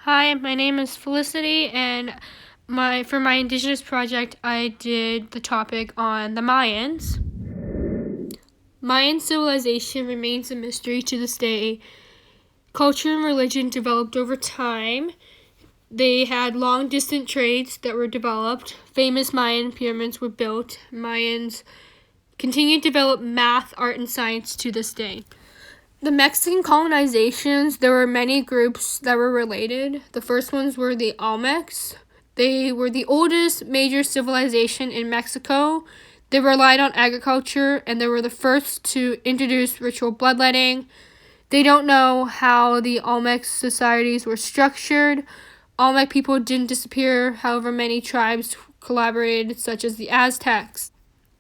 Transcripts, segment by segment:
Hi, my name is Felicity, and for my indigenous project, I did the topic on the Mayans. Mayan civilization remains a mystery to this day. Culture and religion developed over time. They had long distant trades that were developed. Famous Mayan pyramids were built. Mayans continue to develop math, art, and science to this day. The Mexican colonizations, there were many groups that were related. The first ones were the Olmecs. They were the oldest major civilization in Mexico. They relied on agriculture, and they were the first to introduce ritual bloodletting. They don't know how the Olmec societies were structured. Olmec people didn't disappear, however many tribes collaborated, such as the Aztecs.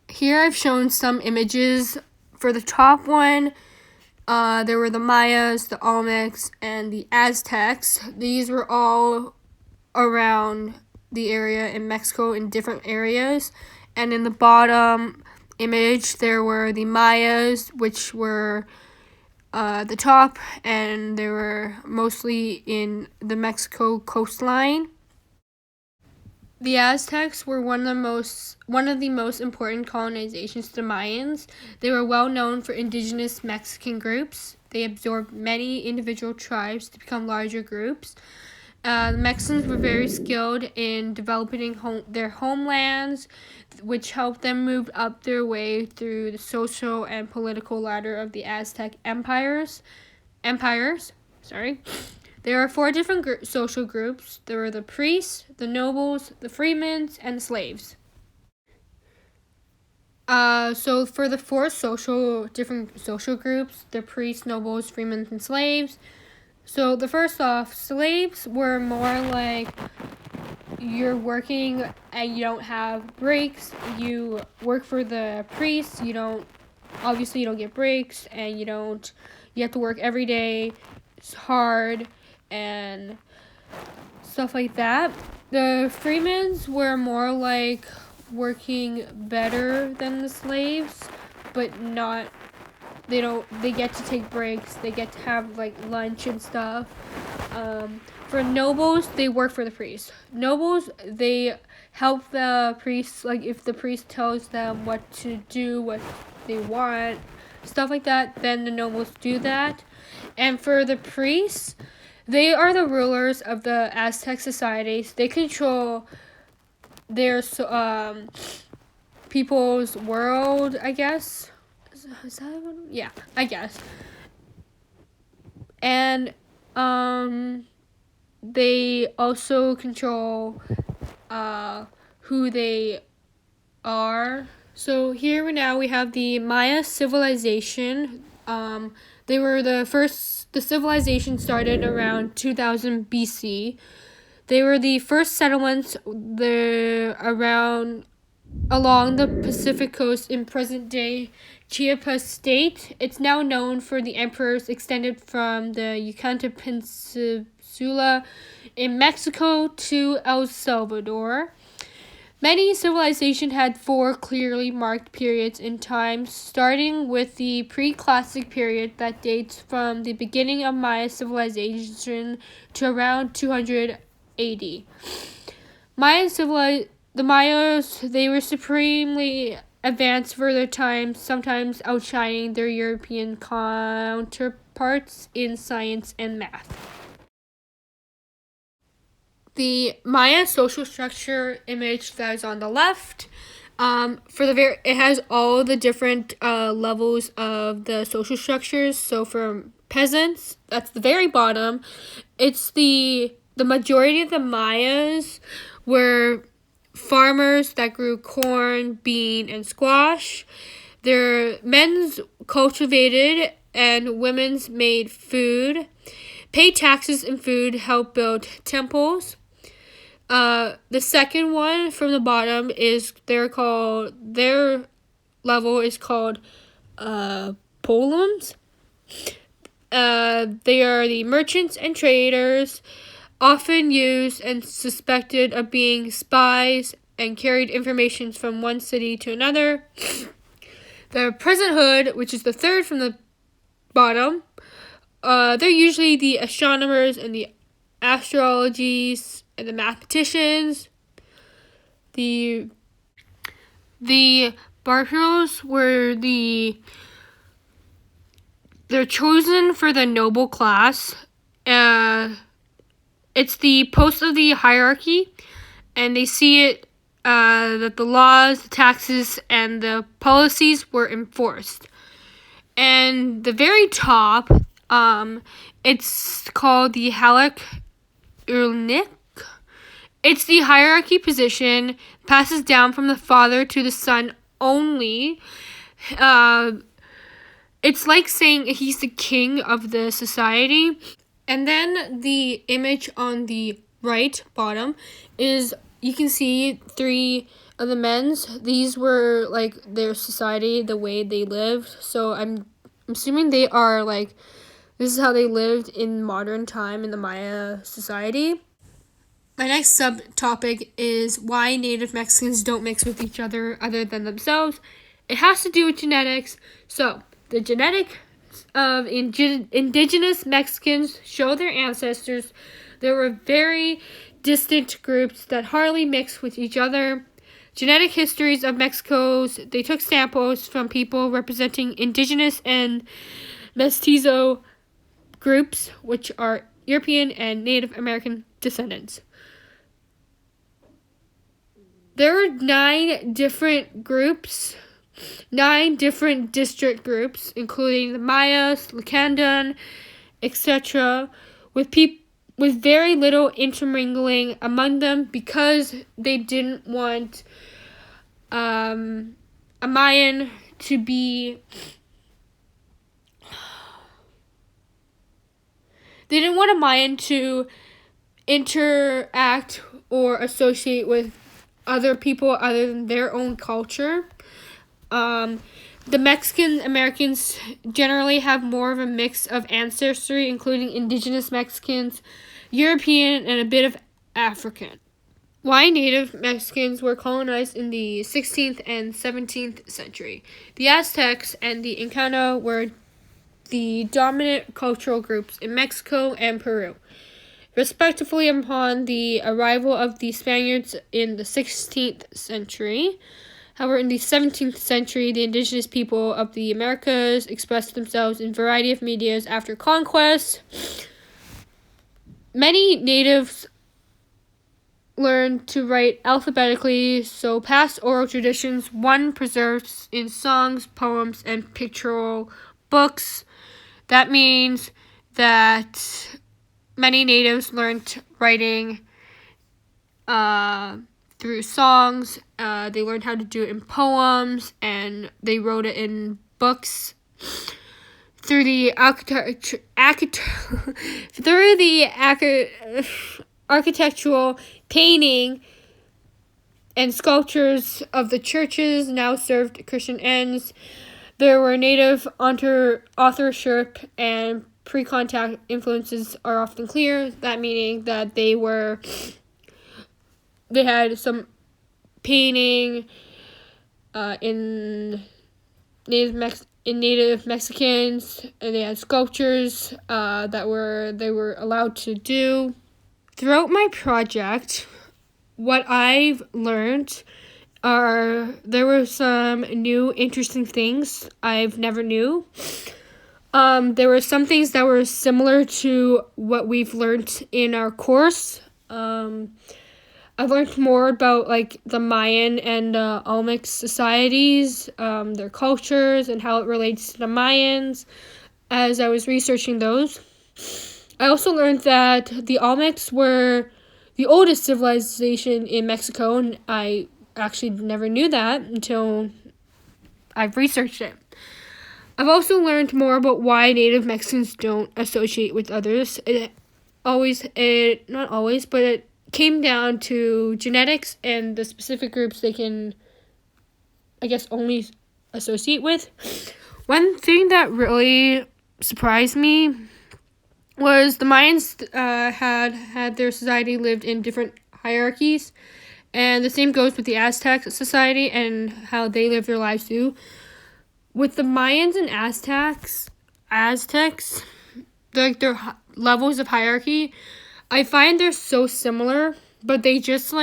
Here I've shown some images. For the top one, there were the Mayas, the Olmecs, and the Aztecs. These were all around the area in Mexico in different areas. And in the bottom image, there were the Mayas, which were the top, and they were mostly in the Mexico coastline. The Aztecs were one of the most important colonizations to the Mayans. They were well known for indigenous Mexican groups. They absorbed many individual tribes to become larger groups. The Mexicans were very skilled in developing their homelands, which helped them move up their way through the social and political ladder of the Aztec empires. There are four different social groups. There were the priests, the nobles, the freedmen, and the slaves. So for the four different social groups, the priests, nobles, freedmen, and slaves. So the first off, slaves were more like you're working and you don't have breaks. You work for the priests. You don't get breaks, and you have to work every day. It's hard and stuff like that. The freedmen's were more like working better than the slaves, but not they get to take breaks, they get to have like lunch and stuff. For nobles, they work for the priests. Nobles, they help the priests, like if the priest tells them what to do, what they want, stuff like that, then the nobles do that. And for the priests, they are the rulers of the Aztec societies. They control their people's world, I guess. Is that what? Yeah, I guess. And they also control who they are. So here now we have the Maya civilization. They were the civilization started around 2000 BC. They were the first settlements along the Pacific coast in present-day Chiapas state. It's now known for the emperors extended from the Yucatan Peninsula in Mexico to El Salvador. Many civilizations had four clearly marked periods in time, starting with the pre-classic period that dates from the beginning of Maya civilization to around 200 AD. The Mayas, they were supremely advanced for their time, sometimes outshining their European counterparts in science and math. The Maya social structure image that is on the left, it has all the different levels of the social structures. So for peasants, that's the very bottom. It's the majority of the Mayas were farmers that grew corn, bean, and squash. Their men's cultivated and women's made food. Paid taxes and food helped build temples. The second one from the bottom is their level is called polems. They are the merchants and traders, often used and suspected of being spies and carried information from one city to another. The presenthood, which is the third from the bottom, they're usually the astronomers and the astrologies, and the mathematicians. The Barbaros were they're chosen for the noble class. It's the post of the hierarchy, and they see it that the laws, the taxes, and the policies were enforced. And the very top, it's called the Halak Urnik. It's the hierarchy position, passes down from the father to the son only. It's like saying he's the king of the society. And then the image on the right bottom is, you can see 3 of the men's. These were like their society, the way they lived. So I'm assuming they are like, this is how they lived in modern time in the Maya society. My next subtopic is why Native Mexicans don't mix with each other than themselves. It has to do with genetics. So the genetics of indigenous Mexicans show their ancestors there were very distant groups that hardly mixed with each other. Genetic histories of Mexico's, they took samples from people representing indigenous and mestizo groups, which are European and Native American descendants. There were 9 different groups, 9 different district groups, including the Mayas, Lacandan, etc., with very little intermingling among them because they didn't want a Mayan to be... They didn't want a Mayan to interact or associate with other people other than their own culture. The Mexican Americans generally have more of a mix of ancestry, including indigenous Mexicans, European, and a bit of African. Why Native Mexicans were colonized in the 16th and 17th century. The Aztecs and the Inca were the dominant cultural groups in Mexico and Peru, respectively upon the arrival of the Spaniards in the 16th century. However, in the 17th century, the indigenous people of the Americas expressed themselves in a variety of medias after conquest. Many natives learned to write alphabetically, so past oral traditions, one preserved in songs, poems, and pictorial books. That means that many natives learned writing through songs. They learned how to do it in poems, and they wrote it in books. Through the architectural painting and sculptures of the churches now served Christian ends. There were native authorship and pre-contact influences are often clear. That meaning that they had some painting in Native Mexicans, and they had sculptures that they were allowed to do. Throughout my project, what I've learned there were some new interesting things I've never knew. There were some things that were similar to what we've learned in our course. I learned more about like the Mayan and Olmec societies, their cultures, and how it relates to the Mayans as I was researching those. I also learned that the Olmecs were the oldest civilization in Mexico, and I actually never knew that until I've researched it. I've also learned more about why Native Mexicans don't associate with others. Not always, but it came down to genetics and the specific groups they can, I guess, only associate with. One thing that really surprised me was the Mayans had their society lived in different hierarchies, and the same goes with the Aztec society and how they live their lives too. With the Mayans and Aztecs, their levels of hierarchy, I find they're so similar, but they just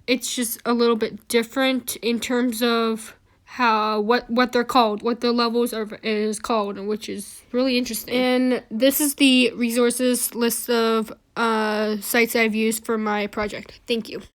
it's just a little bit different in terms of what they're called, what the levels is called, which is really interesting. And this is the resources list of sites I've used for my project. Thank you.